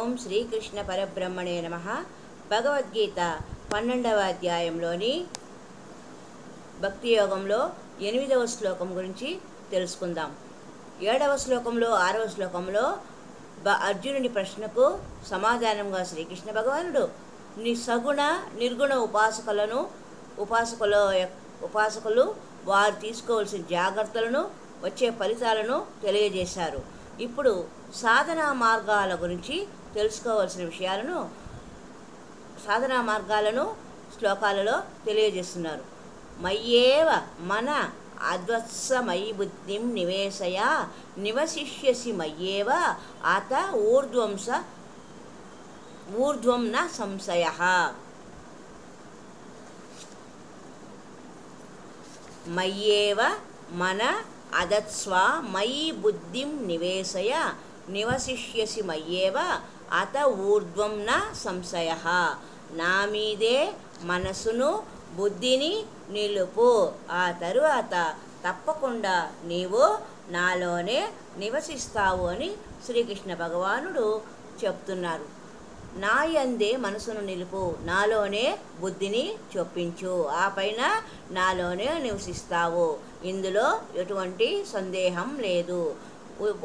ఓం శ్రీకృష్ణ పరబ్రహ్మణే నమః. భగవద్గీత 12వ అధ్యాయంలోని భక్తి యోగంలో 8వ శ్లోకం గురించి తెలుసుకుందాం. 7వ శ్లోకంలో 6వ శ్లోకంలో అర్జునుడి ప్రశ్నకు సమాధానంగా శ్రీకృష్ణ భగవానుడు సగుణ నిర్గుణ ఉపాసకులు వారు తీసుకోవాల్సిన జాగ్రత్తలను వచ్చే ఫలితాలను తెలియజేశారు. ఇప్పుడు సాధనా మార్గాల గురించి తెలుసుకోవాల్సిన విషయాలను సాధనా మార్గాలను శ్లోకాలలో తెలియజేస్తున్నారు. మయ్యేవ మన అద్వత్సమయి బుద్ధిం నివేశయ నివసిష్యసి మయ్యేవ అత ఊర్ధ్వం న సంశయః. మయ్యేవ మన అదత్స్వ మయి బుద్ధిం నివేశయ నివసిష్యసి మయ్యేవ అత ఊర్ధ్వం న సంశయః. నా మీదే మనసును బుద్ధిని నిలుపు, ఆ తరువాత తప్పకుండా నీవు నాలోనే నివసిస్తావు అని శ్రీకృష్ణ భగవానుడు చెప్తున్నారు. నా యందే మనసును నిలుపు, నాలోనే బుద్ధిని చొప్పించు, ఆ పైన నాలోనే నివసిస్తావు. ఇందులో ఎటువంటి సందేహం లేదు.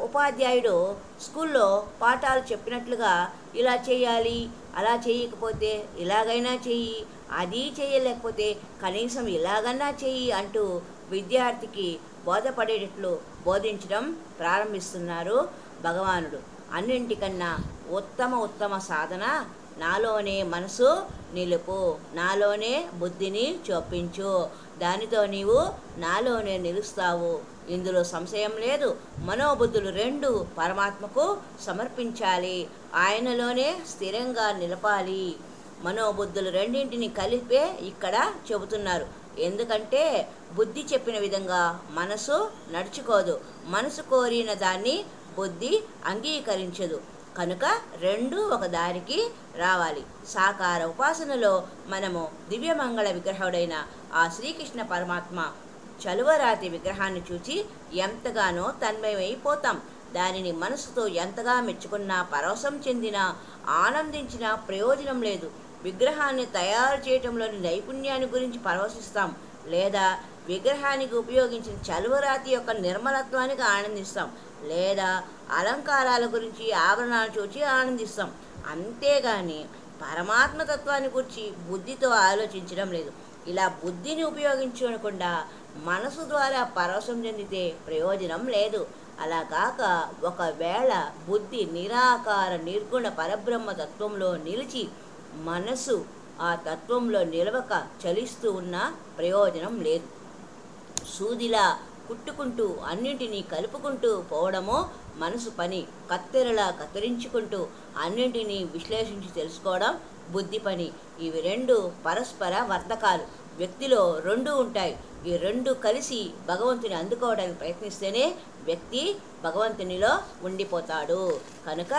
ఉపాధ్యాయుడు స్కూల్లో పాఠాలు చెప్పినట్లుగా ఇలా చేయాలి, అలా చేయకపోతే ఇలాగైనా చెయ్యి, అది చేయలేకపోతే కనీసం ఇలాగన్నా చెయ్యి అంటూ విద్యార్థికి బోధపడేటట్లు బోధించడం ప్రారంభిస్తున్నారు భగవానుడు. అన్నింటికన్నా ఉత్తమ సాధన నాలోనే మనసు నిలుపు, నాలోనే బుద్ధిని చొప్పించు, దానితో నీవు నాలోనే నిలుస్తావు. ఇందులో సంశయం లేదు. మనోబుద్ధులు రెండు పరమాత్మకు సమర్పించాలి, ఆయనలోనే స్థిరంగా నిలపాలి. మనోబుద్ధులు రెండింటిని కలిపే ఇక్కడ చెబుతున్నారు. ఎందుకంటే బుద్ధి చెప్పిన విధంగా మనసు నడుచుకోదు, మనసు కోరిన దాన్ని బుద్ధి అంగీకరించదు. కనుక రెండు ఒక దారికి రావాలి. సాకార ఉపాసనలో మనము దివ్యమంగళ విగ్రహుడైన ఆ శ్రీకృష్ణ పరమాత్మ చలువరాతి విగ్రహాన్ని చూచి ఎంతగానో తన్మయమైపోతాం. దానిని మనసుతో ఎంతగా మెచ్చుకున్నా, పరవశం చెందినా, ఆనందించినా ప్రయోజనం లేదు. విగ్రహాన్ని తయారు చేయటంలోని నైపుణ్యాన్ని గురించి పరవశిస్తాం, లేదా విగ్రహానికి ఉపయోగించిన చలువరాతి యొక్క నిర్మలత్వానికి ఆనందిస్తాం, లేదా అలంకారాల గురించి ఆభరణాలు చూచి ఆనందిస్తాం. అంతేగాని పరమాత్మ తత్వాన్ని గురించి బుద్ధితో ఆలోచించడం లేదు. ఇలా బుద్ధిని ఉపయోగించకుండా మనసు ద్వారా పరవశం చెందితే ప్రయోజనం లేదు. అలా కాక ఒకవేళ బుద్ధి నిరాకార నిర్గుణ పరబ్రహ్మ తత్వంలో నిలిచి మనసు ఆ తత్వంలో నిలవక చలిస్తూ ఉన్న ప్రయోజనం లేదు. సూదిలా కుట్టుకుంటూ అన్నింటినీ కలుపుకుంటూ పోవడమో మనసు పని. కత్తెరలా కత్తిరించుకుంటూ అన్నింటినీ విశ్లేషించి తెలుసుకోవడం బుద్ధి పని. ఇవి రెండు పరస్పర వర్ధకాలు. వ్యక్తిలో రెండు ఉంటాయి. ఈ రెండు కలిసి భగవంతుని అందుకోవడానికి ప్రయత్నిస్తేనే వ్యక్తి భగవంతునిలో ఉండిపోతాడు. కనుక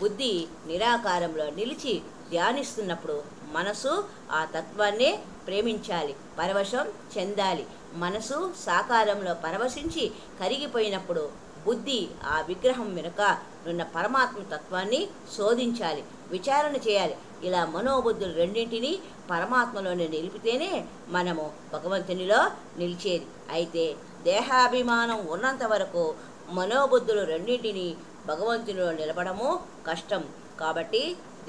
బుద్ధి నిరాకారంలో నిలిచి ధ్యానిస్తున్నప్పుడు మనసు ఆ తత్వాన్నే ప్రేమించాలి, పరవశం చెందాలి. మనసు సాకారంలో పరవశించి కరిగిపోయినప్పుడు బుద్ధి ఆ విగ్రహం వెనుక ఉన్న పరమాత్మ తత్వాన్ని శోధించాలి, విచారణ చేయాలి. ఇలా మనోబుద్ధులు రెండింటినీ పరమాత్మలోనే నిలిపితేనే మనము భగవంతునిలో నిలిచేది. అయితే దేహాభిమానం ఉన్నంత వరకు మనోబుద్ధులు రెండింటినీ భగవంతునిలో నిలపడము కష్టం. కాబట్టి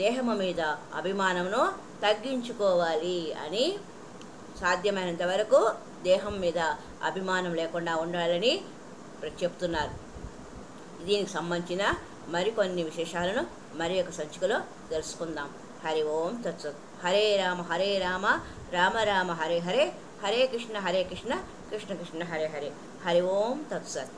దేహము మీద అభిమానమును తగ్గించుకోవాలి అని, సాధ్యమైనంత వరకు దేహం మీద అభిమానం లేకుండా ఉండాలని చెప్తున్నారు. దీనికి సంబంధించిన మరికొన్ని విశేషాలను మరి ఒక సంచికలో తెలుసుకుందాం. హరి ఓం తత్సత్. హరే రామ రామ రామ హరే హరే, హరే కృష్ణ కృష్ణ కృష్ణ హరే హరే. హరి ఓం తత్సత్.